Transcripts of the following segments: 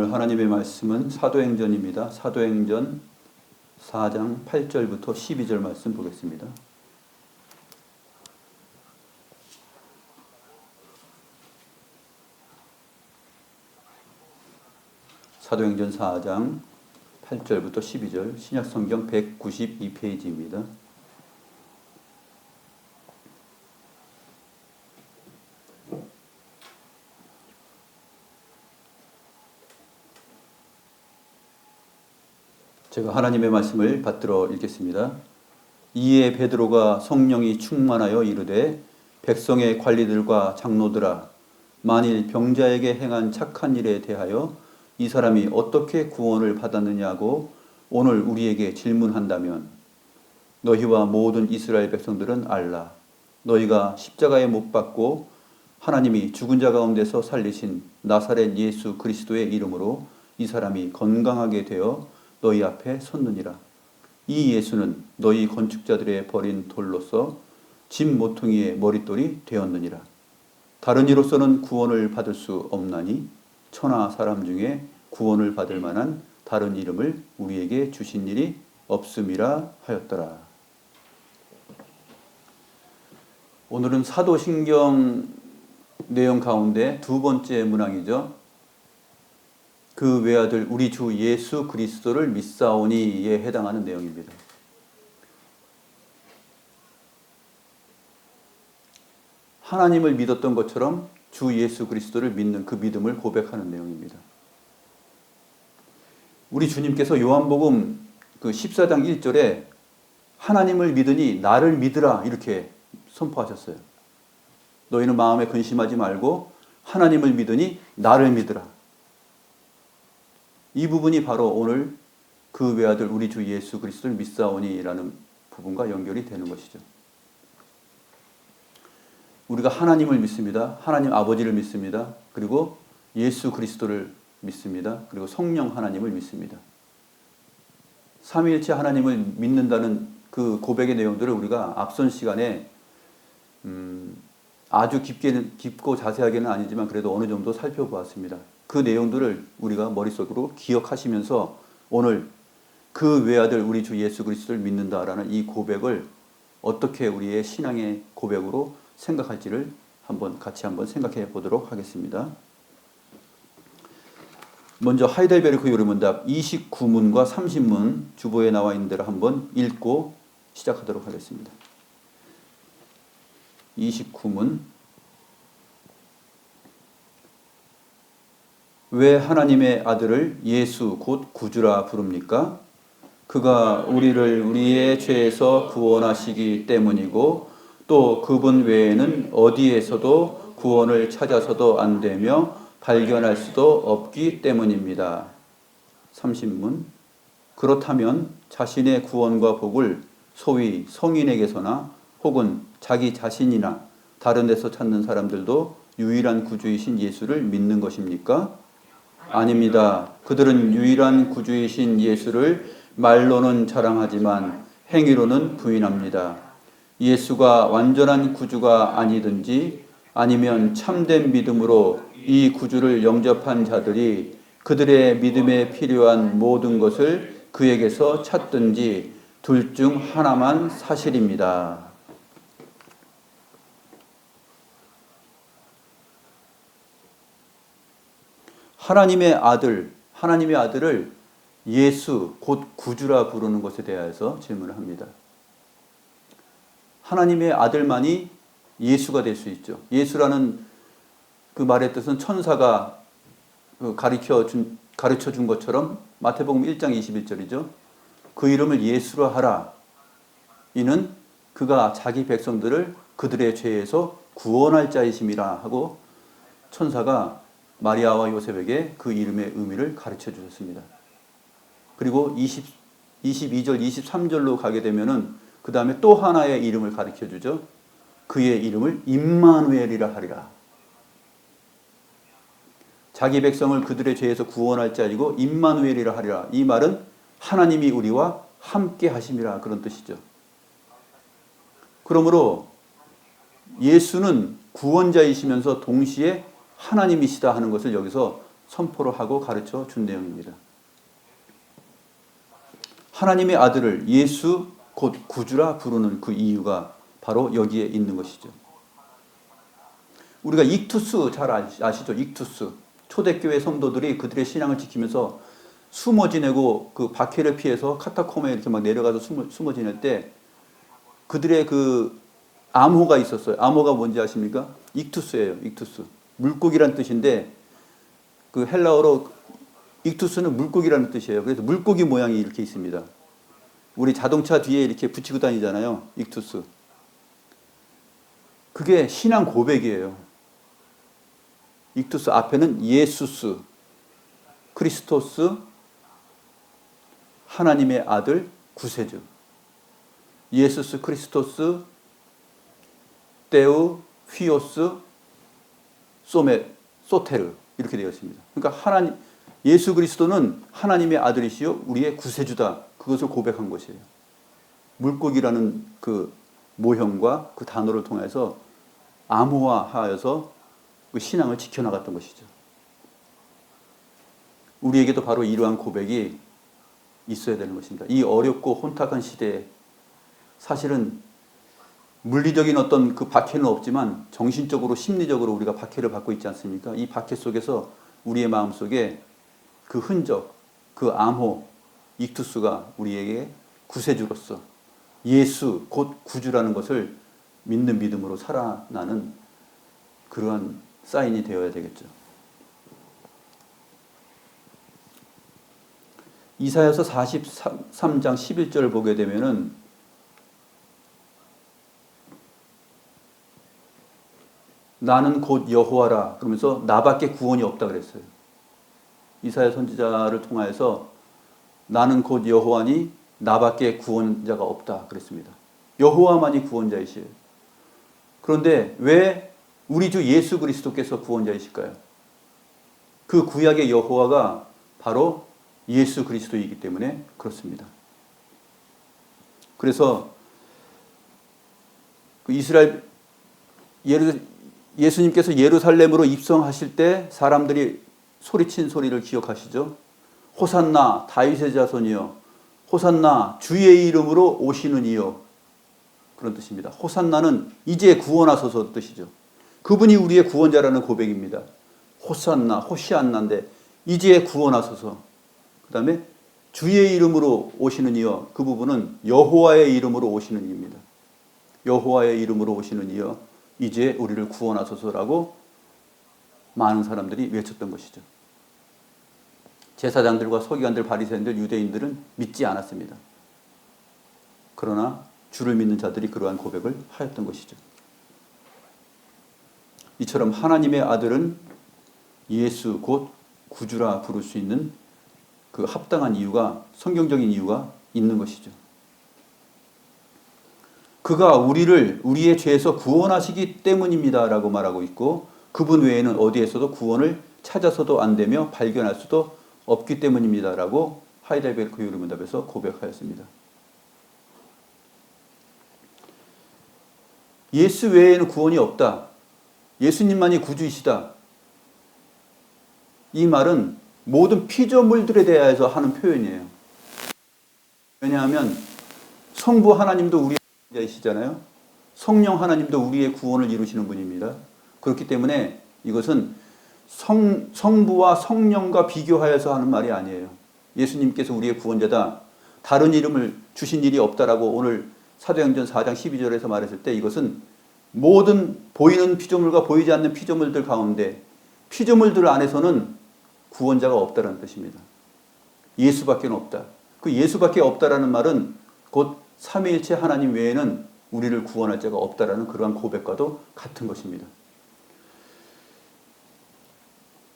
오늘 하나님의 말씀은 사도행전입니다. 사도행전 4장 8절부터 12절 말씀 보겠습니다. 사도행전 4장 8절부터 12절, 신약성경 192페이지입니다. 제가 하나님의 말씀을 받들어 읽겠습니다. 이에 베드로가 성령이 충만하여 이르되 백성의 관리들과 장로들아, 만일 병자에게 행한 착한 일에 대하여 이 사람이 어떻게 구원을 받았느냐고 오늘 우리에게 질문한다면 너희와 모든 이스라엘 백성들은 알라. 너희가 십자가에 못 박고 하나님이 죽은 자 가운데서 살리신 나사렛 예수 그리스도의 이름으로 이 사람이 건강하게 되어 너희 앞에 섰느니라. 이 예수는 너희 건축자들의 버린 돌로서 집 모퉁이의 머릿돌이 되었느니라. 다른 이로서는 구원을 받을 수 없나니 천하 사람 중에 구원을 받을 만한 다른 이름을 우리에게 주신 일이 없음이라 하였더라. 오늘은 사도신경 내용 가운데 두 번째 문항이죠. 그 외아들 우리 주 예수 그리스도를 믿사오니에 해당하는 내용입니다. 하나님을 믿었던 것처럼 주 예수 그리스도를 믿는 그 믿음을 고백하는 내용입니다. 우리 주님께서 요한복음 그 14장 1절에 하나님을 믿으니 나를 믿으라 이렇게 선포하셨어요. 너희는 마음에 근심하지 말고 하나님을 믿으니 나를 믿으라. 이 부분이 바로 오늘 그 외아들 우리 주 예수 그리스도를 믿사오니라는 부분과 연결이 되는 것이죠. 우리가 하나님을 믿습니다. 하나님 아버지를 믿습니다. 그리고 예수 그리스도를 믿습니다. 그리고 성령 하나님을 믿습니다. 삼위일체 하나님을 믿는다는 그 고백의 내용들을 우리가 앞선 시간에 아주 깊고 자세하게는 아니지만 그래도 어느 정도 살펴보았습니다. 그 내용들을 우리가 머릿속으로 기억하시면서 오늘 그 외아들 우리 주 예수 그리스도를 믿는다라는 이 고백을 어떻게 우리의 신앙의 고백으로 생각할지를 같이 한번 생각해 보도록 하겠습니다. 먼저 하이델베르크 요리문답 29문과 30문 주보에 나와 있는 대로 한번 읽고 시작하도록 하겠습니다. 29문. 왜 하나님의 아들을 예수 곧 구주라 부릅니까? 그가 우리를 우리의 죄에서 구원하시기 때문이고 또 그분 외에는 어디에서도 구원을 찾아서도 안 되며 발견할 수도 없기 때문입니다. 30문. 그렇다면 자신의 구원과 복을 소위 성인에게서나 혹은 자기 자신이나 다른 데서 찾는 사람들도 유일한 구주이신 예수를 믿는 것입니까? 아닙니다. 그들은 유일한 구주이신 예수를 말로는 자랑하지만 행위로는 부인합니다. 예수가 완전한 구주가 아니든지 아니면 참된 믿음으로 이 구주를 영접한 자들이 그들의 믿음에 필요한 모든 것을 그에게서 찾든지 둘 중 하나만 사실입니다. 하나님의 아들을 예수 곧 구주라 부르는 것에 대해서 질문을 합니다. 하나님의 아들만이 예수가 될 수 있죠. 예수라는 그 말의 뜻은 천사가 가르쳐 준 것처럼 마태복음 1장 21절이죠. 그 이름을 예수로 하라. 이는 그가 자기 백성들을 그들의 죄에서 구원할 자이심이라 하고 천사가 마리아와 요셉에게 그 이름의 의미를 가르쳐 주셨습니다. 그리고 22절, 23절로 가게 되면은 그 다음에 또 하나의 이름을 가르쳐 주죠. 그의 이름을 임마누엘이라 하리라. 자기 백성을 그들의 죄에서 구원할 자이고 임마누엘이라 하리라. 이 말은 하나님이 우리와 함께 하심이라 그런 뜻이죠. 그러므로 예수는 구원자이시면서 동시에 하나님이시다 하는 것을 여기서 선포를 하고 가르쳐 준 내용입니다. 하나님의 아들을 예수 곧 구주라 부르는 그 이유가 바로 여기에 있는 것이죠. 우리가 익투스 잘 아시죠? 익투스. 초대교회 성도들이 그들의 신앙을 지키면서 숨어 지내고 그 박해를 피해서 카타콤에 이렇게 막 내려가서 숨어 지낼 때 그들의 그 암호가 있었어요. 암호가 뭔지 아십니까? 익투스예요. 익투스. 물고기란 뜻인데 그 헬라어로 익투스는 물고기라는 뜻이에요. 그래서 물고기 모양이 이렇게 있습니다. 우리 자동차 뒤에 이렇게 붙이고 다니잖아요. 익투스. 그게 신앙 고백이에요. 익투스 앞에는 예수스, 크리스토스, 하나님의 아들, 구세주. 예수스 크리스토스, 데우, 휘오스, 소테르 이렇게 되어 있습니다. 그러니까 예수 그리스도는 하나님의 아들이시요 우리의 구세주다. 그것을 고백한 것이에요. 물고기라는 그 모형과 그 단어를 통해서 암호화하여서 그 신앙을 지켜나갔던 것이죠. 우리에게도 바로 이러한 고백이 있어야 되는 것입니다. 이 어렵고 혼탁한 시대에 사실은 물리적인 어떤 그 박해는 없지만 정신적으로 심리적으로 우리가 박해를 받고 있지 않습니까? 이 박해 속에서 우리의 마음속에 그 흔적, 그 암호, 익투스가 우리에게 구세주로서 예수 곧 구주라는 것을 믿는 믿음으로 살아나는 그러한 사인이 되어야 되겠죠. 이사야서 43장 11절을 보게 되면은 나는 곧 여호와라 그러면서 나밖에 구원이 없다 그랬어요. 이사야 선지자를 통하여서 나는 곧 여호와니 나밖에 구원자가 없다 그랬습니다. 여호와만이 구원자이시에요. 그런데 왜 우리 주 예수 그리스도께서 구원자이실까요? 그 구약의 여호와가 바로 예수 그리스도이기 때문에 그렇습니다. 그래서 그 예수님께서 예루살렘으로 입성하실 때 사람들이 소리친 소리를 기억하시죠? 호산나 다윗의 자손이여 호산나 주의 이름으로 오시는 이여 그런 뜻입니다. 호산나는 이제 구원하소서 뜻이죠. 그분이 우리의 구원자라는 고백입니다. 호산나 호시안나인데 이제 구원하소서. 그 다음에 주의 이름으로 오시는 이여 그 부분은 여호와의 이름으로 오시는 이입니다. 여호와의 이름으로 오시는 이여 이제 우리를 구원하소서라고 많은 사람들이 외쳤던 것이죠. 제사장들과 서기관들, 바리새인들, 유대인들은 믿지 않았습니다. 그러나 주를 믿는 자들이 그러한 고백을 하였던 것이죠. 이처럼 하나님의 아들은 예수 곧 구주라 부를 수 있는 그 합당한 이유가 성경적인 이유가 있는 것이죠. 그가 우리를 우리의 죄에서 구원하시기 때문입니다라고 말하고 있고 그분 외에는 어디에서도 구원을 찾아서도 안 되며 발견할 수도 없기 때문입니다라고 하이델베르크 요리문답에서 고백하였습니다. 예수 외에는 구원이 없다. 예수님만이 구주이시다. 이 말은 모든 피조물들에 대해서 하는 표현이에요. 왜냐하면 성부 하나님도 우리의 구원자이시잖아요. 성령 하나님도 우리의 구원을 이루시는 분입니다. 그렇기 때문에 이것은 성부와 성령과 비교하여서 하는 말이 아니에요. 예수님께서 우리의 구원자다. 다른 이름을 주신 일이 없다라고 오늘 사도행전 4장 12절에서 말했을 때 이것은 모든 보이는 피조물과 보이지 않는 피조물들 가운데 피조물들 안에서는 구원자가 없다는 뜻입니다. 예수밖에 없다. 그 예수밖에 없다라는 말은 곧 삼위일체 하나님 외에는 우리를 구원할 자가 없다라는 그러한 고백과도 같은 것입니다.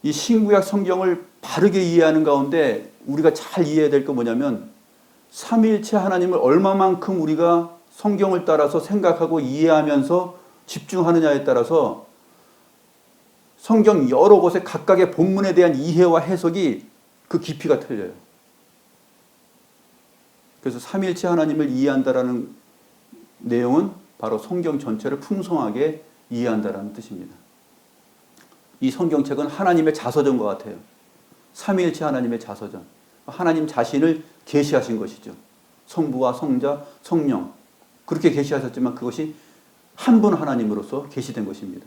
이 신구약 성경을 바르게 이해하는 가운데 우리가 잘 이해해야 될 건 뭐냐면 삼위일체 하나님을 얼마만큼 우리가 성경을 따라서 생각하고 이해하면서 집중하느냐에 따라서 성경 여러 곳에 각각의 본문에 대한 이해와 해석이 그 깊이가 틀려요. 그래서 삼위일체 하나님을 이해한다라는 내용은 바로 성경 전체를 풍성하게 이해한다라는 뜻입니다. 이 성경책은 하나님의 자서전과 같아요. 삼위일체 하나님의 자서전. 하나님 자신을 계시하신 것이죠. 성부와 성자, 성령. 그렇게 계시하셨지만 그것이 한 분 하나님으로서 계시된 것입니다.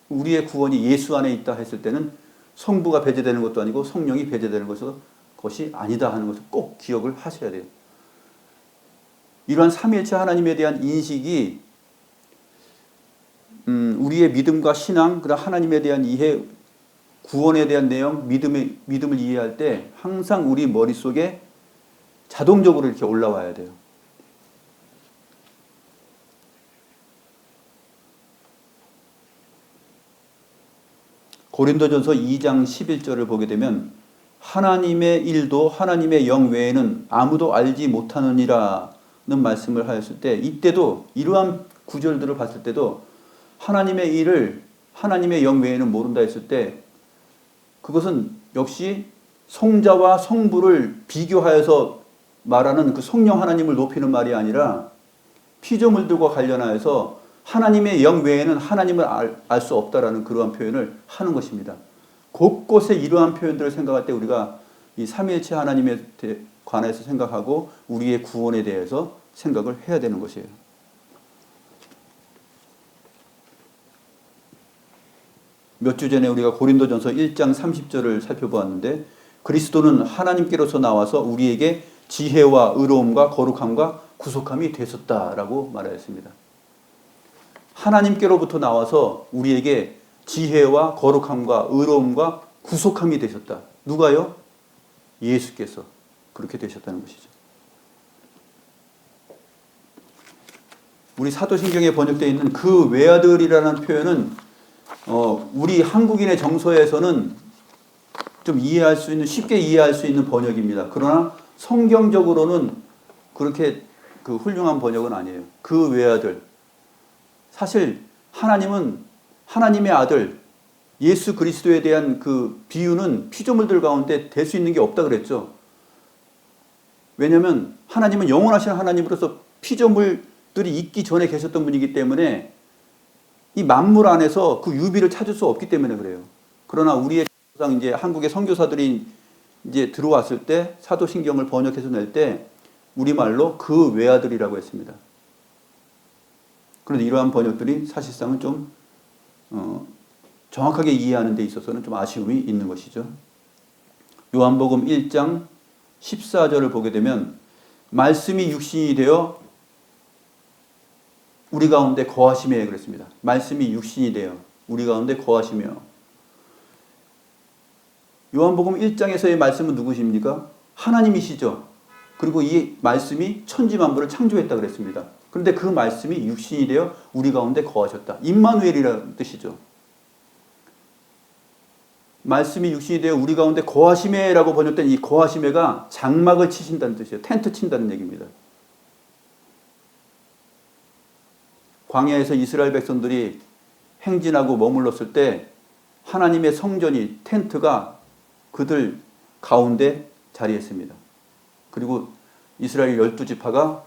우리의 구원이 예수 안에 있다 했을 때는 성부가 배제되는 것도 아니고 성령이 배제되는 것이 아니다 하는 것을 꼭 기억을 하셔야 돼요. 이러한 삼위일체 하나님에 대한 인식이 우리의 믿음과 신앙, 그다음 하나님에 대한 이해, 구원에 대한 내용, 믿음을 이해할 때 항상 우리 머릿속에 자동적으로 이렇게 올라와야 돼요. 고린도전서 2장 11절을 보게 되면 하나님의 일도 하나님의 영 외에는 아무도 알지 못하느니라는 말씀을 하였을 때, 이때도 이러한 구절들을 봤을 때도 하나님의 일을 하나님의 영 외에는 모른다 했을 때 그것은 역시 성자와 성부를 비교하여서 말하는 그 성령 하나님을 높이는 말이 아니라 피조물들과 관련하여서 하나님의 영 외에는 하나님을 알 수 없다라는 그러한 표현을 하는 것입니다. 곳곳에 이러한 표현들을 생각할 때 우리가 이 삼위일체 하나님에 관해서 생각하고 우리의 구원에 대해서 생각을 해야 되는 것이에요. 몇 주 전에 우리가 고린도전서 1장 30절을 살펴보았는데 그리스도는 하나님께로서 나와서 우리에게 지혜와 의로움과 거룩함과 구속함이 되셨다라고 말하였습니다. 하나님께로부터 나와서 우리에게 지혜와 거룩함과 의로움과 구속함이 되셨다. 누가요? 예수께서 그렇게 되셨다는 것이죠. 우리 사도신경에 번역되어 있는 그 외아들이라는 표현은 우리 한국인의 정서에서는 좀 쉽게 이해할 수 있는 번역입니다. 그러나 성경적으로는 그렇게 그 훌륭한 번역은 아니에요. 그 외아들. 사실 하나님은 하나님의 아들 예수 그리스도에 대한 그 비유는 피조물들 가운데 될 수 있는 게 없다 그랬죠. 왜냐하면 하나님은 영원하신 하나님으로서 피조물들이 있기 전에 계셨던 분이기 때문에 이 만물 안에서 그 유비를 찾을 수 없기 때문에 그래요. 그러나 우리의 이제 한국의 선교사들이 이제 들어왔을 때 사도신경을 번역해서 낼 때 우리말로 그 외아들이라고 했습니다. 그런데 이러한 번역들이 사실상은 좀 정확하게 이해하는 데 있어서는 좀 아쉬움이 있는 것이죠. 요한복음 1장 14절을 보게 되면 말씀이 육신이 되어 우리 가운데 거하시며 그랬습니다. 말씀이 육신이 되어 우리 가운데 거하시며. 요한복음 1장에서의 말씀은 누구십니까? 하나님이시죠. 그리고 이 말씀이 천지만물을 창조했다 그랬습니다. 그런데 그 말씀이 육신이 되어 우리 가운데 거하셨다. 임마누엘이라는 뜻이죠. 말씀이 육신이 되어 우리 가운데 거하시매라고 번역된 이 거하시매가 장막을 치신다는 뜻이에요. 텐트 친다는 얘기입니다. 광야에서 이스라엘 백성들이 행진하고 머물렀을 때 하나님의 성전이 텐트가 그들 가운데 자리했습니다. 그리고 이스라엘 12지파가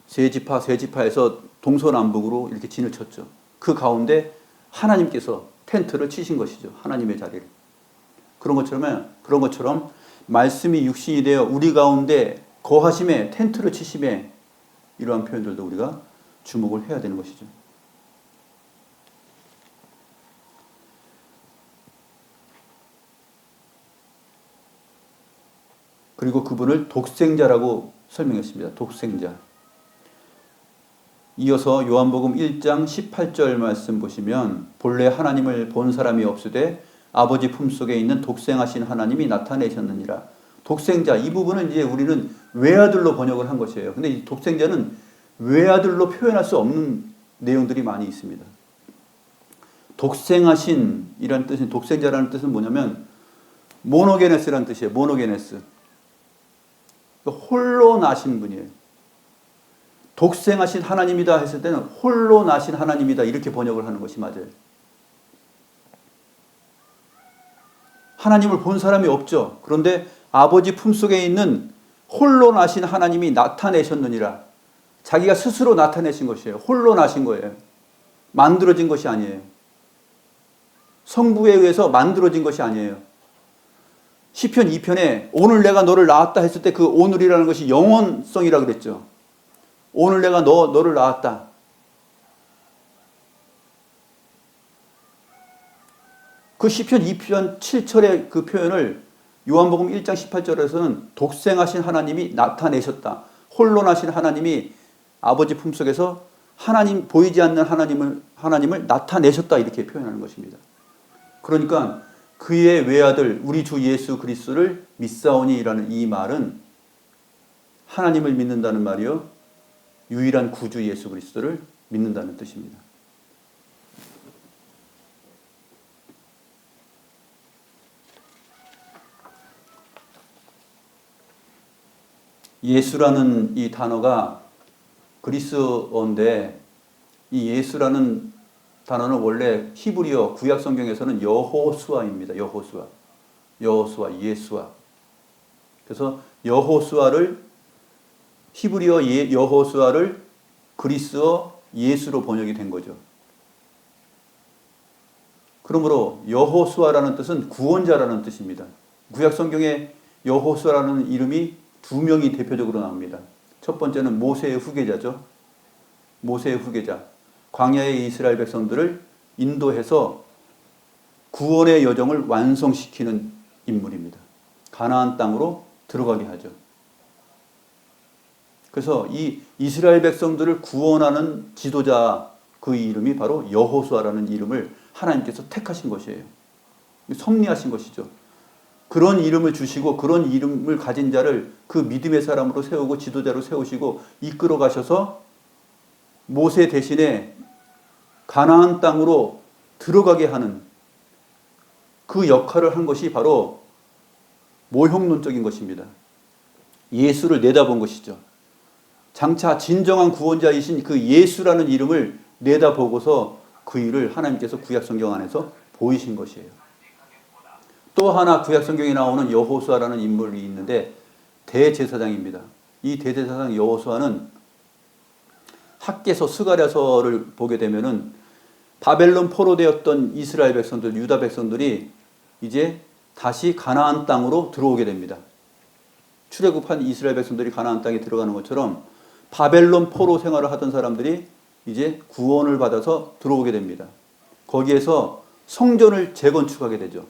세 지파에서 동서남북으로 이렇게 진을 쳤죠. 그 가운데 하나님께서 텐트를 치신 것이죠. 하나님의 자리를. 그런 것처럼 말씀이 육신이 되어 우리 가운데 거하심에 텐트를 치심에 이러한 표현들도 우리가 주목을 해야 되는 것이죠. 그리고 그분을 독생자라고 설명했습니다. 독생자. 이어서 요한복음 1장 18절 말씀 보시면 본래 하나님을 본 사람이 없으되 아버지 품속에 있는 독생하신 하나님이 나타내셨느니라. 독생자, 이 부분은 이제 우리는 외아들로 번역을 한 것이에요. 근데 이 독생자는 외아들로 표현할 수 없는 내용들이 많이 있습니다. 독생하신 이라는 뜻은, 독생자라는 뜻은 뭐냐면 모노게네스라는 뜻이에요. 모노게네스. 홀로 나신 분이에요. 독생하신 하나님이다 했을 때는 홀로 나신 하나님이다 이렇게 번역을 하는 것이 맞아요. 하나님을 본 사람이 없죠. 그런데 아버지 품속에 있는 홀로 나신 하나님이 나타내셨느니라. 자기가 스스로 나타내신 것이에요. 홀로 나신 거예요. 만들어진 것이 아니에요. 성부에 의해서 만들어진 것이 아니에요. 시편 2편에 오늘 내가 너를 낳았다 했을 때 그 오늘이라는 것이 영원성이라고 그랬죠. 오늘 내가 너를 낳았다. 그 시편 2편 7절의 그 표현을 요한복음 1장 18절에서는 독생하신 하나님이 나타내셨다. 혼론하신 하나님이 아버지 품속에서 하나님, 보이지 않는 하나님을 나타내셨다. 이렇게 표현하는 것입니다. 그러니까 그의 외아들 우리 주 예수 그리스도를 믿사오니라는 이 말은 하나님을 믿는다는 말이요, 유일한 구주 예수 그리스도를 믿는다는 뜻입니다. 예수라는 이 단어가 그리스어인데, 이 예수라는 단어는 원래 히브리어 구약 성경에서는 여호수아입니다. 여호수아, 예수아. 그래서 히브리어 여호수아를 그리스어 예수로 번역이 된 거죠. 그러므로 여호수아라는 뜻은 구원자라는 뜻입니다. 구약 성경에 여호수아라는 이름이 두 명이 대표적으로 나옵니다. 첫 번째는 모세의 후계자죠. 모세의 후계자. 광야의 이스라엘 백성들을 인도해서 구원의 여정을 완성시키는 인물입니다. 가나안 땅으로 들어가게 하죠. 그래서 이 이스라엘 백성들을 구원하는 지도자, 그 이름이 바로 여호수아라는 이름을 하나님께서 택하신 것이에요. 섭리하신 것이죠. 그런 이름을 주시고 그런 이름을 가진 자를 그 믿음의 사람으로 세우고 지도자로 세우시고 이끌어 가셔서 모세 대신에 가나안 땅으로 들어가게 하는 그 역할을 한 것이 바로 모형론적인 것입니다. 예수를 내다본 것이죠. 장차 진정한 구원자이신 그 예수라는 이름을 내다보고서 그 일을 하나님께서 구약 성경 안에서 보이신 것이에요. 또 하나 구약 성경에 나오는 여호수아라는 인물이 있는데 대제사장입니다. 이 대제사장 여호수아는 학개서 스가랴서를 보게 되면은 바벨론 포로되었던 이스라엘 백성들, 유다 백성들이 이제 다시 가나안 땅으로 들어오게 됩니다. 출애굽한 이스라엘 백성들이 가나안 땅에 들어가는 것처럼 바벨론 포로 생활을 하던 사람들이 이제 구원을 받아서 들어오게 됩니다. 거기에서 성전을 재건축하게 되죠.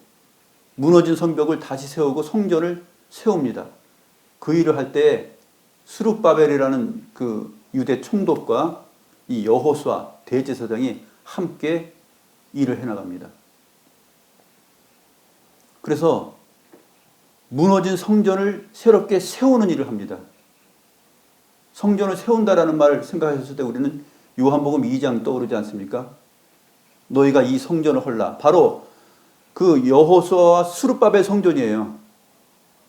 무너진 성벽을 다시 세우고 성전을 세웁니다. 그 일을 할 때 스룹바벨이라는 그 유대 총독과 이 여호수아 대제사장이 함께 일을 해나갑니다. 그래서 무너진 성전을 새롭게 세우는 일을 합니다. 성전을 세운다라는 말을 생각하셨을 때 우리는 요한복음 2장 떠오르지 않습니까? 너희가 이 성전을 헐라. 바로 그 여호수아와 스룹바벨 성전이에요.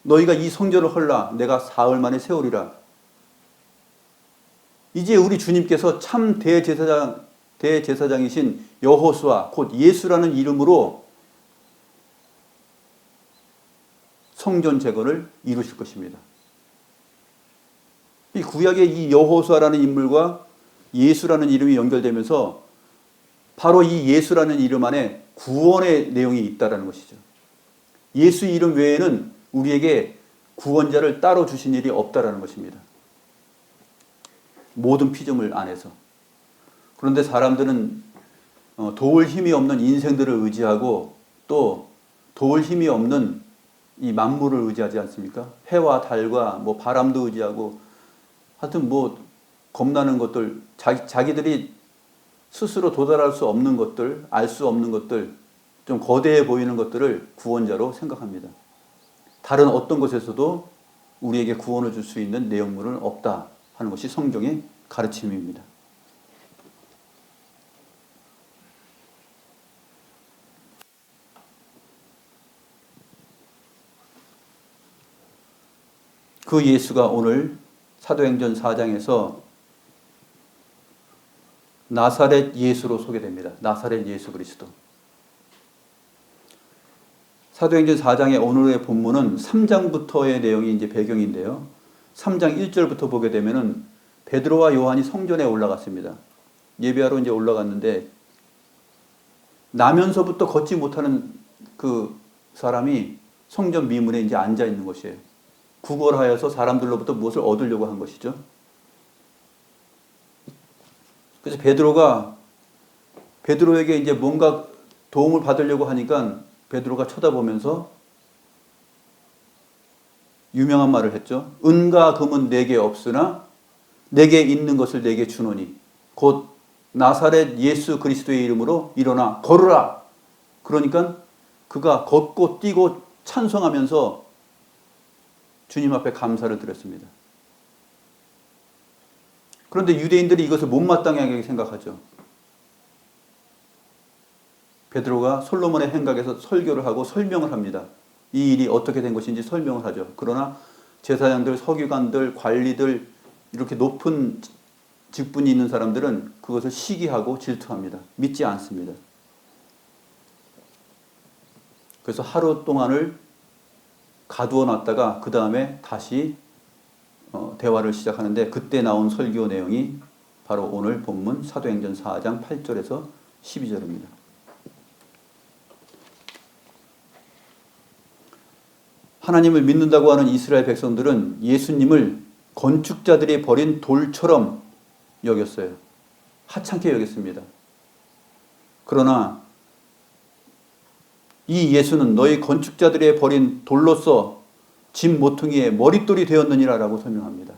너희가 이 성전을 헐라. 내가 사흘 만에 세우리라. 이제 우리 주님께서 참 대제사장이신 여호수아, 곧 예수라는 이름으로 성전 재건을 이루실 것입니다. 이 구약의 이 여호수아라는 인물과 예수라는 이름이 연결되면서 바로 이 예수라는 이름 안에 구원의 내용이 있다는 것이죠. 예수 이름 외에는 우리에게 구원자를 따로 주신 일이 없다라는 것입니다. 모든 피조물 안에서. 그런데 사람들은 도울 힘이 없는 인생들을 의지하고 또 도울 힘이 없는 이 만물을 의지하지 않습니까? 해와 달과 뭐 바람도 의지하고 하여튼 뭐 겁나는 것들, 자기들이 스스로 도달할 수 없는 것들, 알 수 없는 것들, 좀 거대해 보이는 것들을 구원자로 생각합니다. 다른 어떤 것에서도 우리에게 구원을 줄 수 있는 내용물은 없다 하는 것이 성경의 가르침입니다. 그 예수가 오늘 사도행전 4장에서 나사렛 예수로 소개됩니다. 나사렛 예수 그리스도. 사도행전 4장의 오늘의 본문은 3장부터의 내용이 이제 배경인데요. 3장 1절부터 보게 되면은 베드로와 요한이 성전에 올라갔습니다. 예배하러 이제 올라갔는데 나면서부터 걷지 못하는 그 사람이 성전 미문에 이제 앉아 있는 것이에요. 구걸하여서 사람들로부터 무엇을 얻으려고 한 것이죠. 그래서 베드로에게 이제 뭔가 도움을 받으려고 하니까 베드로가 쳐다보면서 유명한 말을 했죠. 은과 금은 내게 없으나 내게 있는 것을 내게 주노니 곧 나사렛 예수 그리스도의 이름으로 일어나 걸으라. 그러니까 그가 걷고 뛰고 찬송하면서 주님 앞에 감사를 드렸습니다. 그런데 유대인들이 이것을 못마땅하게 생각하죠. 베드로가 솔로몬의 행각에서 설교를 하고 설명을 합니다. 이 일이 어떻게 된 것인지 설명을 하죠. 그러나 제사장들, 서기관들, 관리들 이렇게 높은 직분이 있는 사람들은 그것을 시기하고 질투합니다. 믿지 않습니다. 그래서 하루 동안을 가두어 놨다가 그 다음에 다시 대화를 시작하는데 그때 나온 설교 내용이 바로 오늘 본문 사도행전 4장 8절에서 12절입니다. 하나님을 믿는다고 하는 이스라엘 백성들은 예수님을 건축자들이 버린 돌처럼 여겼어요. 하찮게 여겼습니다. 그러나 이 예수는 너희 건축자들이 버린 돌로서 집 모퉁이의 머릿돌이 되었느니라 라고 설명합니다.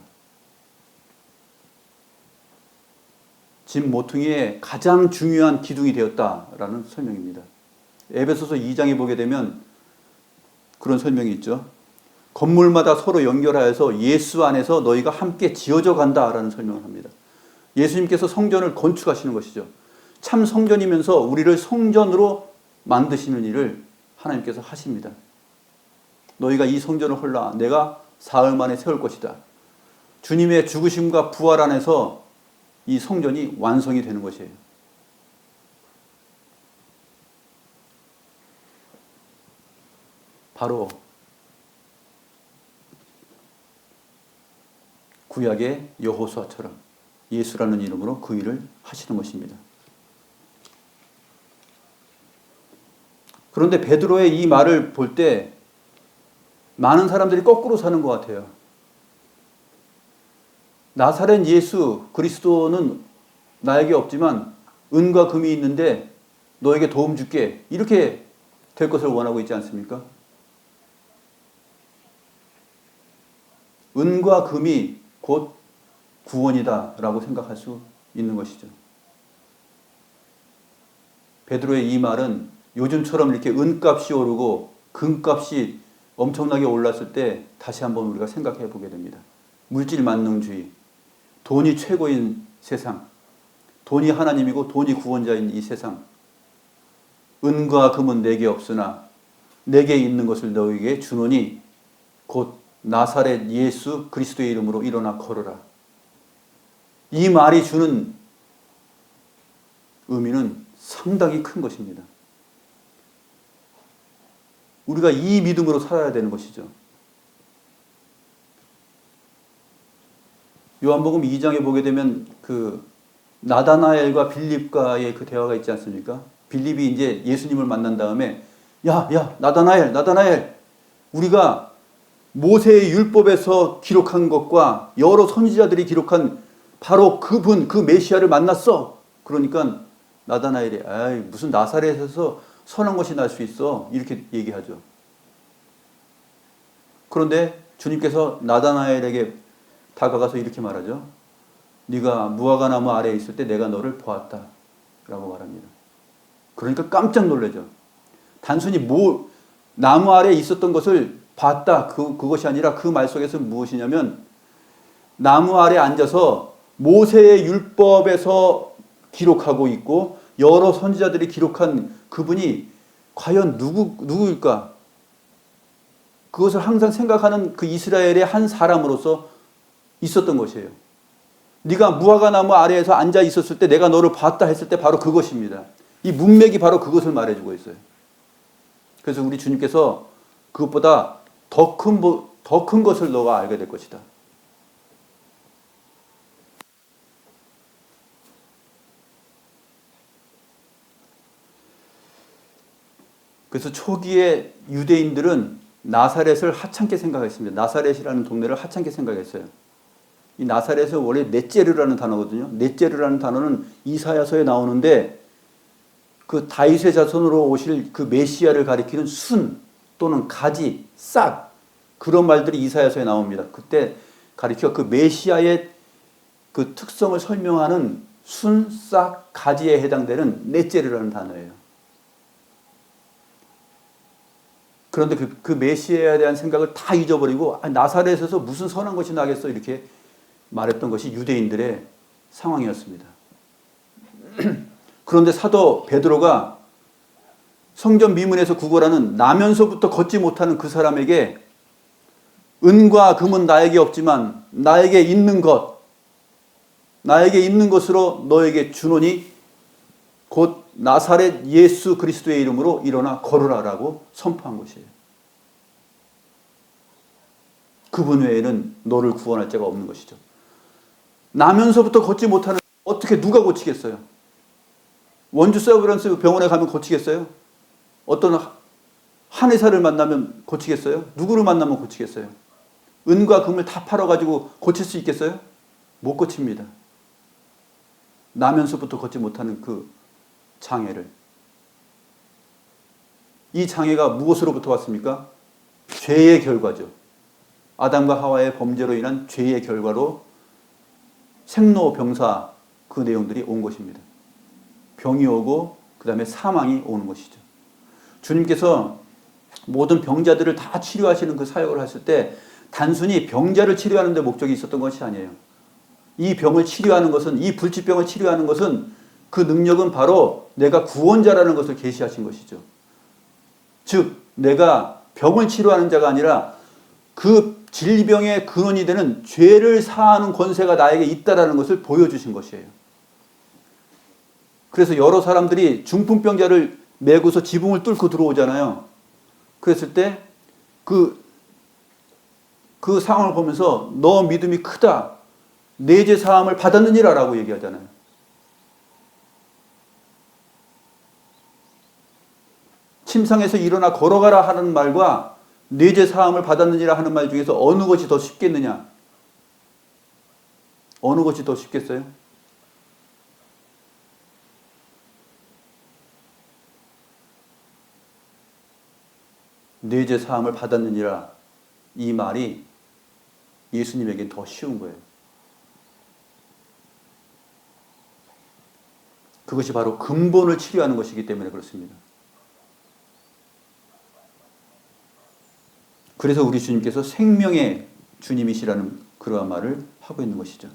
집 모퉁이의 가장 중요한 기둥이 되었다라는 설명입니다. 에베소서 2장에 보게 되면 그런 설명이 있죠. 건물마다 서로 연결하여서 예수 안에서 너희가 함께 지어져 간다라는 설명을 합니다. 예수님께서 성전을 건축하시는 것이죠. 참 성전이면서 우리를 성전으로 만드시는 일을 하나님께서 하십니다. 너희가 이 성전을 헐라 내가 사흘 만에 세울 것이다. 주님의 죽으심과 부활 안에서 이 성전이 완성이 되는 것이에요. 바로 구약의 여호수아처럼 예수라는 이름으로 그 일을 하시는 것입니다. 그런데 베드로의 이 말을 볼 때 많은 사람들이 거꾸로 사는 것 같아요. 나사렛 예수 그리스도는 나에게 없지만 은과 금이 있는데 너에게 도움 줄게. 이렇게 될 것을 원하고 있지 않습니까? 은과 금이 곧 구원이다 라고 생각할 수 있는 것이죠. 베드로의 이 말은 요즘처럼 이렇게 은값이 오르고 금값이 엄청나게 올랐을 때 다시 한번 우리가 생각해 보게 됩니다. 물질 만능주의, 돈이 최고인 세상, 돈이 하나님이고 돈이 구원자인 이 세상, 은과 금은 내게 없으나 내게 있는 것을 너에게 주노니 곧 나사렛 예수 그리스도의 이름으로 일어나 걸어라. 이 말이 주는 의미는 상당히 큰 것입니다. 우리가 이 믿음으로 살아야 되는 것이죠. 요한복음 2장에 보게 되면 그 나다나엘과 빌립과의 그 대화가 있지 않습니까? 빌립이 이제 예수님을 만난 다음에 야, 나다나엘, 우리가 모세의 율법에서 기록한 것과 여러 선지자들이 기록한 바로 그분, 그 메시아를 만났어. 그러니까 나다나엘이 아이, 무슨 나사렛에서 선한 것이 날 수 있어. 이렇게 얘기하죠. 그런데 주님께서 나다나엘에게 다가가서 이렇게 말하죠. 네가 무화과 나무 아래에 있을 때 내가 너를 보았다. 라고 말합니다. 그러니까 깜짝 놀라죠. 단순히 나무 아래에 있었던 것을 봤다. 그것이 아니라 그 말 속에서 무엇이냐면 나무 아래에 앉아서 모세의 율법에서 기록하고 있고 여러 선지자들이 기록한 그분이 과연 누구일까? 그것을 항상 생각하는 그 이스라엘의 한 사람으로서 있었던 것이에요. 네가 무화과 나무 아래에서 앉아 있었을 때 내가 너를 봤다 했을 때 바로 그것입니다. 이 문맥이 바로 그것을 말해주고 있어요. 그래서 우리 주님께서 그것보다 더 큰 것을 너가 알게 될 것이다. 그래서 초기에 유대인들은 나사렛을 하찮게 생각했습니다. 나사렛이라는 동네를 하찮게 생각했어요. 이 나사렛은 원래 넷제르라는 단어거든요. 넷제르라는 단어는 이사야서에 나오는데 그 다윗의 자손으로 오실 그 메시아를 가리키는 순 또는 가지, 싹 그런 말들이 이사야서에 나옵니다. 그때 가리켜 그 메시아의 그 특성을 설명하는 순, 싹, 가지에 해당되는 넷제르라는 단어예요. 그런데 그 메시아에 대한 생각을 다 잊어버리고 나사렛에서 무슨 선한 것이 나겠어 이렇게 말했던 것이 유대인들의 상황이었습니다. 그런데 사도 베드로가 성전 미문에서 구걸하는 나면서부터 걷지 못하는 그 사람에게 은과 금은 나에게 없지만 나에게 있는 것으로 너에게 주노니 곧 나사렛 예수 그리스도의 이름으로 일어나 걸으라라고 선포한 것이에요. 그분 외에는 너를 구원할 자가 없는 것이죠. 나면서부터 걷지 못하는 어떻게 누가 고치겠어요? 원주 서브런스 병원에 가면 고치겠어요? 어떤 한의사를 만나면 고치겠어요? 누구를 만나면 고치겠어요? 은과 금을 다 팔아가지고 고칠 수 있겠어요? 못 고칩니다. 나면서부터 걷지 못하는 그 장애를. 이 장애가 무엇으로부터 왔습니까? 죄의 결과죠. 아담과 하와의 범죄로 인한 죄의 결과로 생로병사 그 내용들이 온 것입니다. 병이 오고 그 다음에 사망이 오는 것이죠. 주님께서 모든 병자들을 다 치료하시는 그 사역을 하실 때 단순히 병자를 치료하는 데 목적이 있었던 것이 아니에요. 이 병을 치료하는 것은, 이 불치병을 치료하는 것은 그 능력은 바로 내가 구원자라는 것을 계시하신 것이죠. 즉 내가 병을 치료하는 자가 아니라 그 질병의 근원이 되는 죄를 사하는 권세가 나에게 있다라는 것을 보여주신 것이에요. 그래서 여러 사람들이 중풍병자를 메고서 지붕을 뚫고 들어오잖아요. 그랬을 때 그 상황을 보면서 너 믿음이 크다. 내 죄 사함을 받았느니라 라고 얘기하잖아요. 침상에서 일어나 걸어가라 하는 말과 내 죄 사함을 받았느니라 하는 말 중에서 어느 것이 더 쉽겠느냐? 어느 것이 더 쉽겠어요? 내 죄 사함을 받았느니라 이 말이 예수님에겐 더 쉬운 거예요. 그것이 바로 근본을 치료하는 것이기 때문에 그렇습니다. 그래서 우리 주님께서 생명의 주님이시라는 그러한 말을 하고 있는 것이죠.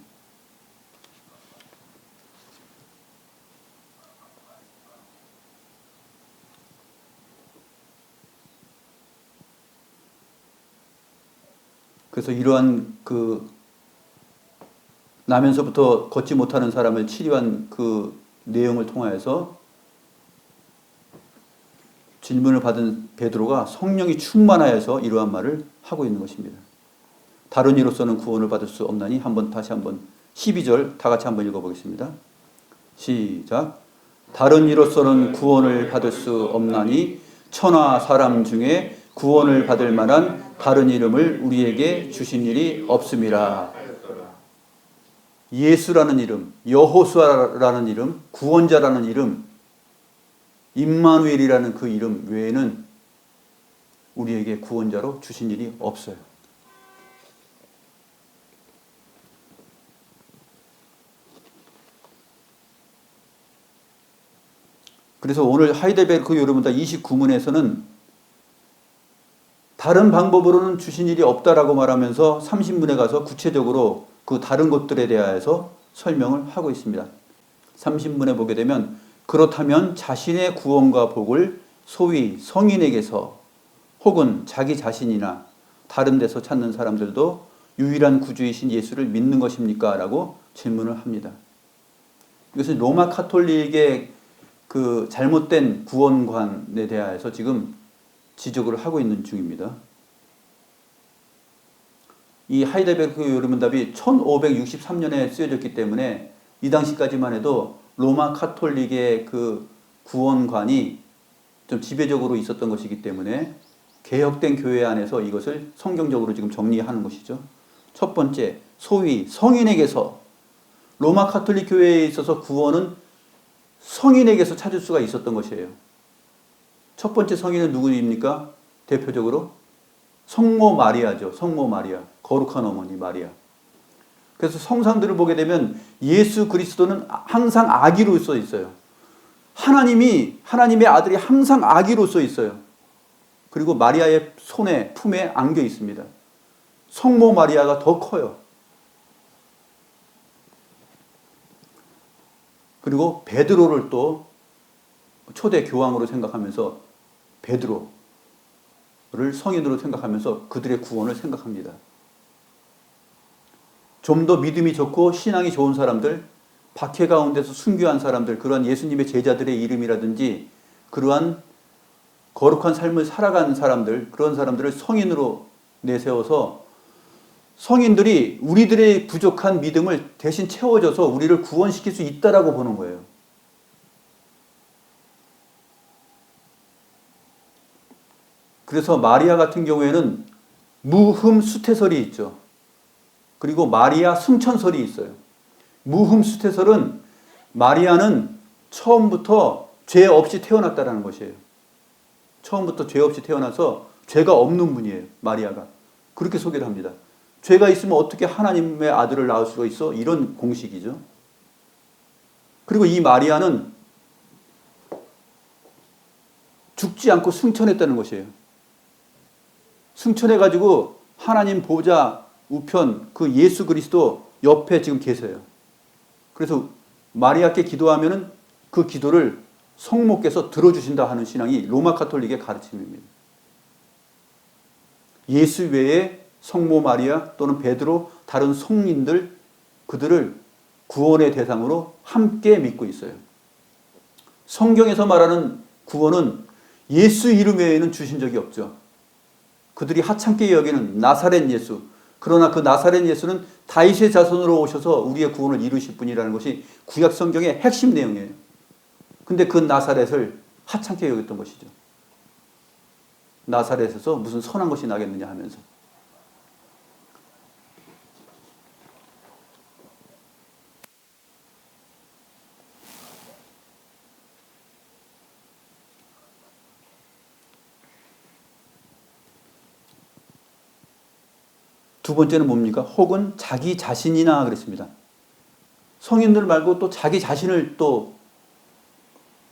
그래서 이러한 나면서부터 걷지 못하는 사람을 치료한 그 내용을 통하여서 질문을 받은 베드로가 성령이 충만하여서 이러한 말을 하고 있는 것입니다. 다른 이로서는 구원을 받을 수 없나니 다시 한번 12절 다 같이 한번 읽어보겠습니다. 시작. 다른 이로서는 구원을 받을 수 없나니 천하 사람 중에 구원을 받을 만한 다른 이름을 우리에게 주신 일이 없음이라. 예수라는 이름, 여호수아라는 이름, 구원자라는 이름, 임마누엘이라는 그 이름 외에는 우리에게 구원자로 주신 일이 없어요. 그래서 오늘 하이델베르크 요르문다 29문에서는 다른 방법으로는 주신 일이 없다라고 말하면서 30문에 가서 구체적으로 그 다른 것들에 대하여서 설명을 하고 있습니다. 30문에 보게 되면 그렇다면 자신의 구원과 복을 소위 성인에게서 혹은 자기 자신이나 다른 데서 찾는 사람들도 유일한 구주이신 예수를 믿는 것입니까? 라고 질문을 합니다. 이것은 로마 카톨릭의 그 잘못된 구원관에 대하여서 지금 지적을 하고 있는 중입니다. 이 하이델베르크 요르문답이 1563년에 쓰여졌기 때문에 이 당시까지만 해도 로마 카톨릭의 그 구원관이 좀 지배적으로 있었던 것이기 때문에 개혁된 교회 안에서 이것을 성경적으로 지금 정리하는 것이죠. 첫 번째, 소위 성인에게서, 로마 가톨릭 교회에 있어서 구원은 성인에게서 찾을 수가 있었던 것이에요. 첫 번째 성인은 누구입니까? 대표적으로 성모 마리아죠. 성모 마리아. 거룩한 어머니 마리아. 그래서 성상들을 보게 되면 예수 그리스도는 항상 아기로 써 있어요. 하나님의 아들이 항상 아기로 써 있어요. 그리고 마리아의 손에, 품에 안겨 있습니다. 성모 마리아가 더 커요. 그리고 베드로를 또 초대 교황으로 생각하면서 베드로를 성인으로 생각하면서 그들의 구원을 생각합니다. 좀 더 믿음이 좋고 신앙이 좋은 사람들, 박해 가운데서 순교한 사람들, 그러한 예수님의 제자들의 이름이라든지 그러한 거룩한 삶을 살아간 사람들, 그런 사람들을 성인으로 내세워서 성인들이 우리들의 부족한 믿음을 대신 채워줘서 우리를 구원시킬 수 있다라고 보는 거예요. 그래서 마리아 같은 경우에는 무흠수태설이 있죠. 그리고 마리아 승천설이 있어요. 무흠수태설은 마리아는 처음부터 죄 없이 태어났다는 것이에요. 처음부터 죄 없이 태어나서 죄가 없는 분이에요. 마리아가. 그렇게 소개를 합니다. 죄가 있으면 어떻게 하나님의 아들을 낳을 수가 있어? 이런 공식이죠. 그리고 이 마리아는 죽지 않고 승천했다는 것이에요. 승천해가지고 하나님 보좌 우편 그 예수 그리스도 옆에 지금 계세요. 그래서 마리아께 기도하면은 그 기도를 성모께서 들어주신다 하는 신앙이 로마 가톨릭의 가르침입니다. 예수 외에 성모 마리아 또는 베드로, 다른 성인들, 그들을 구원의 대상으로 함께 믿고 있어요. 성경에서 말하는 구원은 예수 이름 외에는 주신 적이 없죠. 그들이 하찮게 여기는 나사렛 예수, 그러나 그 나사렛 예수는 다윗의 자손으로 오셔서 우리의 구원을 이루실 분이라는 것이 구약 성경의 핵심 내용이에요. 근데 그 나사렛을 하찮게 여겼던 것이죠. 나사렛에서 무슨 선한 것이 나겠느냐 하면서. 두 번째는 뭡니까? 혹은 자기 자신이나 그랬습니다. 성인들 말고 또 자기 자신을 또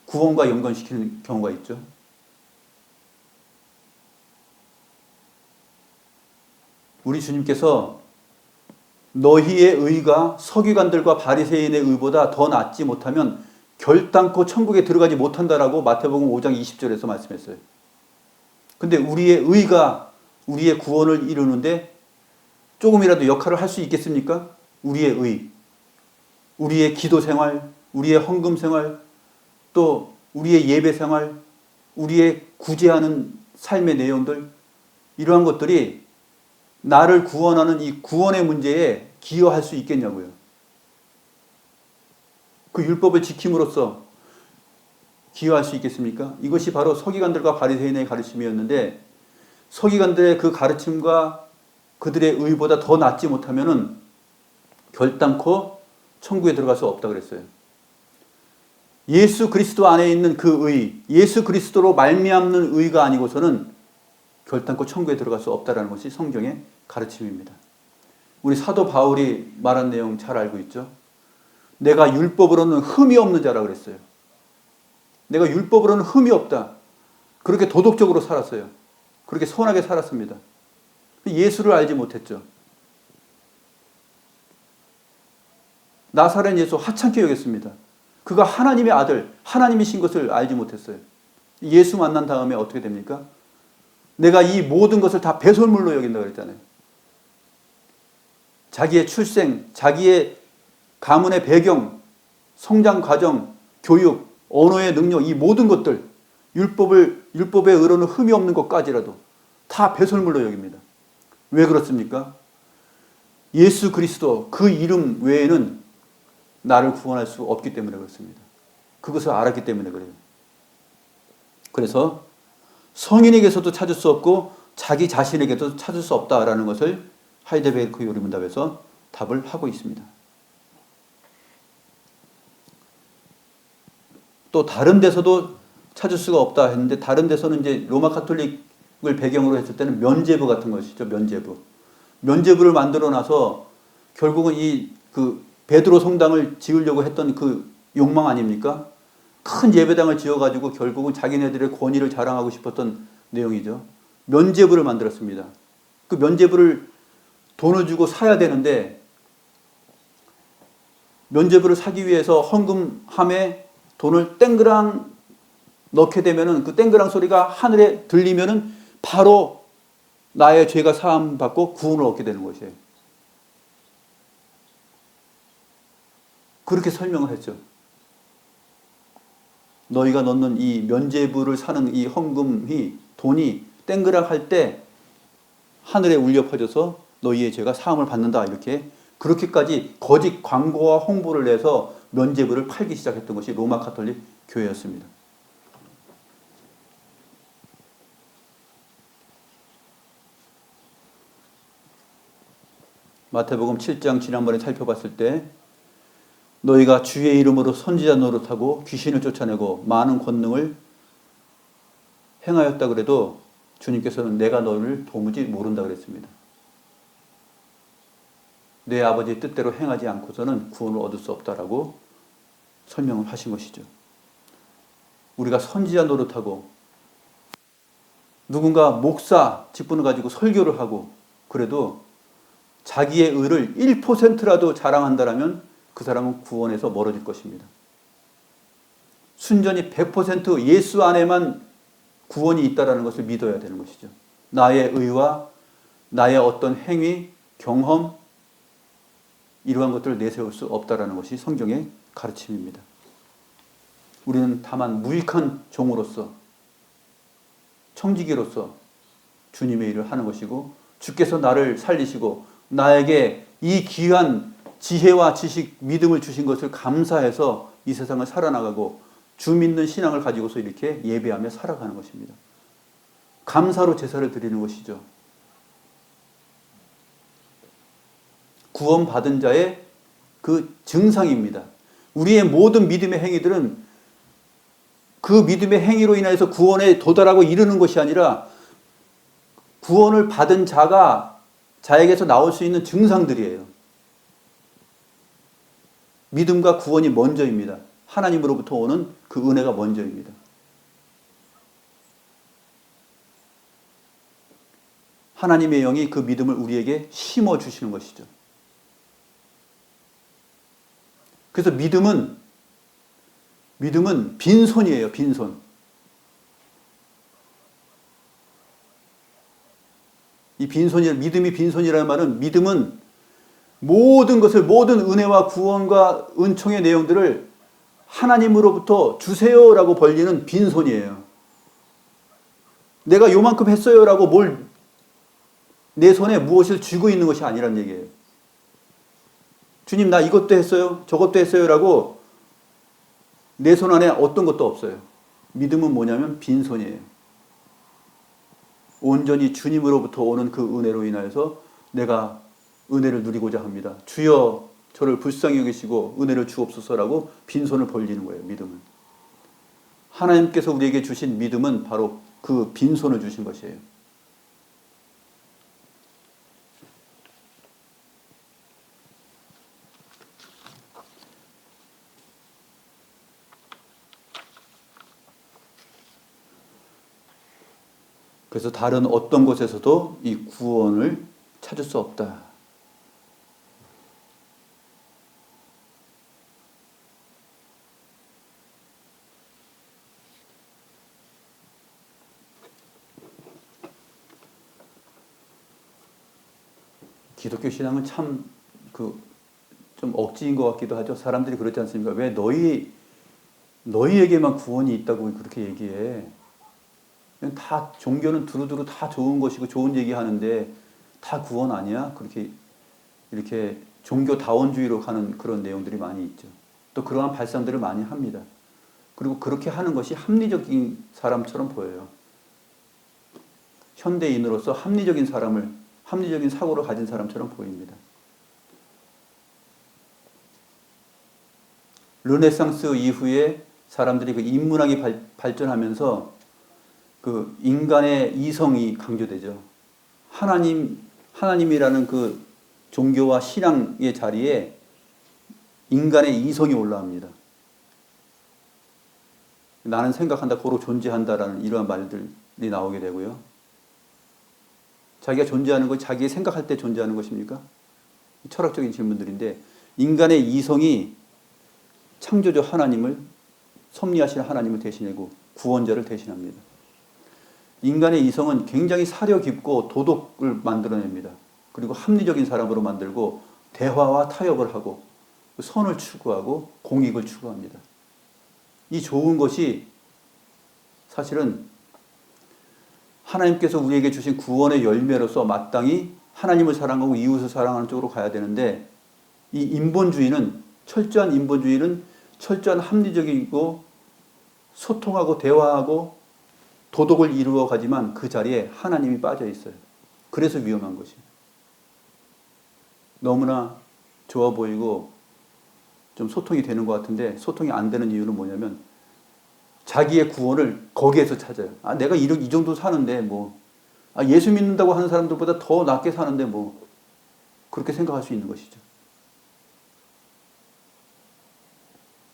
구원과 연관시키는 경우가 있죠. 우리 주님께서 너희의 의가 서기관들과 바리새인의 의보다 더 낫지 못하면 결단코 천국에 들어가지 못한다라고 마태복음 5장 20절에서 말씀했어요. 근데 우리의 의가 우리의 구원을 이루는데 조금이라도 역할을 할 수 있겠습니까? 우리의 의, 우리의 기도 생활, 우리의 헌금 생활, 또 우리의 예배 생활, 우리의 구제하는 삶의 내용들, 이러한 것들이 나를 구원하는 이 구원의 문제에 기여할 수 있겠냐고요. 그 율법을 지킴으로써 기여할 수 있겠습니까? 이것이 바로 서기관들과 바리새인의 가르침이었는데, 서기관들의 그 가르침과 그들의 의보다 더 낫지 못하면은 결단코 천국에 들어갈 수 없다 그랬어요. 예수 그리스도 안에 있는 그 의, 예수 그리스도로 말미암는 의가 아니고서는 결단코 천국에 들어갈 수 없다라는 것이 성경의 가르침입니다. 우리 사도 바울이 말한 내용 잘 알고 있죠. 내가 율법으로는 흠이 없는 자라 그랬어요. 내가 율법으로는 흠이 없다. 그렇게 도덕적으로 살았어요. 그렇게 선하게 살았습니다. 예수를 알지 못했죠. 나사렛 예수 하찮게 여겼습니다. 그가 하나님의 아들, 하나님이신 것을 알지 못했어요. 예수 만난 다음에 어떻게 됩니까? 내가 이 모든 것을 다 배설물로 여긴다 그랬잖아요. 자기의 출생, 자기의 가문의 배경, 성장 과정, 교육, 언어의 능력, 이 모든 것들, 율법의 의로는 흠이 없는 것까지라도 다 배설물로 여깁니다. 왜 그렇습니까? 예수 그리스도 그 이름 외에는 나를 구원할 수 없기 때문에 그렇습니다. 그것을 알았기 때문에 그래요. 그래서 성인에게서도 찾을 수 없고 자기 자신에게도 찾을 수 없다라는 것을 하이델베르크 요리문답에서 답을 하고 있습니다. 또 다른 데서도 찾을 수가 없다 했는데, 다른 데서는 이제 로마 카톨릭을 배경으로 했을 때는 면죄부 같은 것이죠. 면죄부를 만들어 놔서 결국은 이 그 베드로 성당을 지으려고 했던 그 욕망 아닙니까? 큰 예배당을 지어가지고 결국은 자기네들의 권위를 자랑하고 싶었던 내용이죠. 면죄부를 만들었습니다. 그 면죄부를 돈을 주고 사야 되는데, 면죄부를 사기 위해서 헌금함에 돈을 땡그랑 넣게 되면은 그 땡그랑 소리가 하늘에 들리면은 바로 나의 죄가 사함 받고 구원을 얻게 되는 것이에요. 그렇게 설명을 했죠. 너희가 넣는 이 면죄부를 사는 이 헌금이, 돈이 땡그랑 할 때 하늘에 울려 퍼져서 너희의 죄가 사함을 받는다, 이렇게 그렇게까지 거짓 광고와 홍보를 내서 면죄부를 팔기 시작했던 것이 로마 카톨릭 교회였습니다. 마태복음 7장 지난번에 살펴봤을 때 너희가 주의 이름으로 선지자 노릇하고 귀신을 쫓아내고 많은 권능을 행하였다 그래도 주님께서는 내가 너를 도무지 모른다 그랬습니다. 내 아버지의 뜻대로 행하지 않고서는 구원을 얻을 수 없다라고 설명을 하신 것이죠. 우리가 선지자 노릇하고 누군가 목사 직분을 가지고 설교를 하고 그래도 자기의 의를 1%라도 자랑한다면 그 사람은 구원에서 멀어질 것입니다. 순전히 100% 예수 안에만 구원이 있다는 것을 믿어야 되는 것이죠. 나의 의와 나의 어떤 행위, 경험, 이러한 것들을 내세울 수 없다는 것이 성경의 가르침입니다. 우리는 다만 무익한 종으로서, 청지기로서 주님의 일을 하는 것이고, 주께서 나를 살리시고 나에게 이 귀한 지혜와 지식, 믿음을 주신 것을 감사해서 이 세상을 살아나가고 주 믿는 신앙을 가지고서 이렇게 예배하며 살아가는 것입니다. 감사로 제사를 드리는 것이죠. 구원받은 자의 그 증상입니다. 우리의 모든 믿음의 행위들은 그 믿음의 행위로 인해서 구원에 도달하고 이르는 것이 아니라 구원을 받은 자에게서 나올 수 있는 증상들이에요. 믿음과 구원이 먼저입니다. 하나님으로부터 오는 그 은혜가 먼저입니다. 하나님의 영이 그 믿음을 우리에게 심어주시는 것이죠. 그래서 믿음은 빈손이에요. 빈손. 이 믿음이 빈손이라는 말은, 믿음은 모든 것을, 모든 은혜와 구원과 은총의 내용들을 하나님으로부터 주세요라고 벌리는 빈손이에요. 내가 요만큼 했어요라고 내 손에 무엇을 쥐고 있는 것이 아니란 얘기예요. 주님, 나 이것도 했어요, 저것도 했어요라고 내 손 안에 어떤 것도 없어요. 믿음은 뭐냐면 빈손이에요. 온전히 주님으로부터 오는 그 은혜로 인하여서 내가 은혜를 누리고자 합니다. 주여 저를 불쌍히 여기시고 은혜를 주옵소서라고 빈손을 벌리는 거예요. 믿음은. 하나님께서 우리에게 주신 믿음은 바로 그 빈손을 주신 것이에요. 그래서 다른 어떤 곳에서도 이 구원을 찾을 수 없다. 기독교 신앙은 참 좀 억지인 것 같기도 하죠. 사람들이 그렇지 않습니까? 왜 너희에게만 구원이 있다고 그렇게 얘기해? 다 종교는 두루두루 다 좋은 것이고 좋은 얘기하는데 다 구원 아니야? 그렇게 이렇게 종교다원주의로 가는 그런 내용들이 많이 있죠. 또 그러한 발상들을 많이 합니다. 그리고 그렇게 하는 것이 합리적인 사람처럼 보여요. 현대인으로서 합리적인 사고를 가진 사람처럼 보입니다. 르네상스 이후에 사람들이 그 인문학이 발전하면서 그 인간의 이성이 강조되죠. 하나님이라는 그 종교와 신앙의 자리에 인간의 이성이 올라옵니다. 나는 생각한다, 고로 존재한다라는 이러한 말들이 나오게 되고요. 자기가 존재하는 것, 자기가 생각할 때 존재하는 것입니까? 철학적인 질문들인데, 인간의 이성이 창조주 하나님을, 섭리하시는 하나님을 대신하고 구원자를 대신합니다. 인간의 이성은 굉장히 사려 깊고 도덕을 만들어냅니다. 그리고 합리적인 사람으로 만들고 대화와 타협을 하고 선을 추구하고 공익을 추구합니다. 이 좋은 것이 사실은 하나님께서 우리에게 주신 구원의 열매로서 마땅히 하나님을 사랑하고 이웃을 사랑하는 쪽으로 가야 되는데, 이 인본주의는, 철저한 인본주의는 철저한 합리적이고 소통하고 대화하고 도덕을 이루어 가지만 그 자리에 하나님이 빠져 있어요. 그래서 위험한 것이에요. 너무나 좋아 보이고 좀 소통이 되는 것 같은데 소통이 안 되는 이유는 뭐냐면 자기의 구원을 거기에서 찾아요. 내가 이 정도 사는데 예수 믿는다고 하는 사람들보다 더 낫게 사는데 그렇게 생각할 수 있는 것이죠.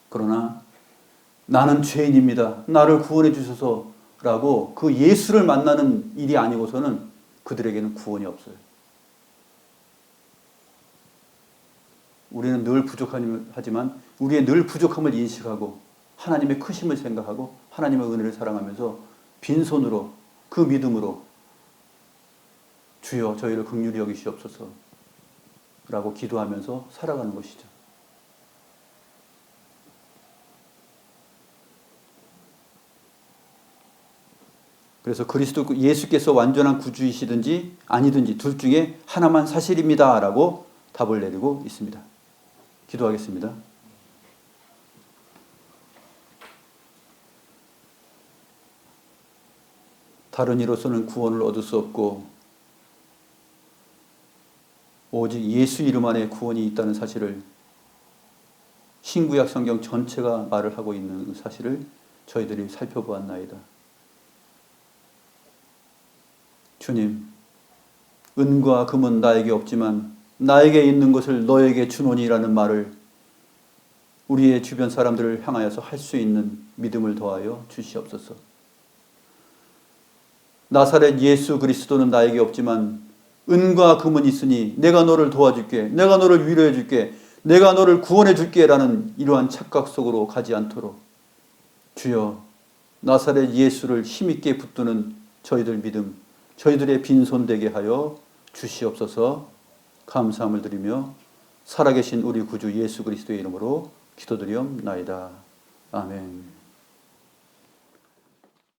그러나 나는 죄인입니다. 나를 구원해 주셔서라고 그 예수를 만나는 일이 아니고서는 그들에게는 구원이 없어요. 우리는 늘 부족하지만 우리의 늘 부족함을 인식하고 하나님의 크심을 생각하고 하나님의 은혜를 사랑하면서 빈손으로 그 믿음으로 주여 저희를 긍휼히 여기시옵소서 라고 기도하면서 살아가는 것이죠. 그래서 예수께서 완전한 구주이시든지 아니든지 둘 중에 하나만 사실입니다 라고 답을 내리고 있습니다. 기도하겠습니다. 다른 이로서는 구원을 얻을 수 없고 오직 예수 이름 안에 구원이 있다는 사실을 신구약 성경 전체가 말을 하고 있는 사실을 저희들이 살펴보았나이다. 주님, 은과 금은 나에게 없지만 나에게 있는 것을 너에게 주노니라는 말을 우리의 주변 사람들을 향하여서 할 수 있는 믿음을 더하여 주시옵소서. 나사렛 예수 그리스도는 나에게 없지만 은과 금은 있으니 내가 너를 도와줄게, 내가 너를 위로해 줄게, 내가 너를 구원해 줄게 라는 이러한 착각 속으로 가지 않도록 주여 나사렛 예수를 힘있게 붙드는 저희들 믿음, 저희들의 빈손 되게 하여 주시옵소서. 감사함을 드리며 살아계신 우리 구주 예수 그리스도의 이름으로 기도드리옵나이다. 아멘.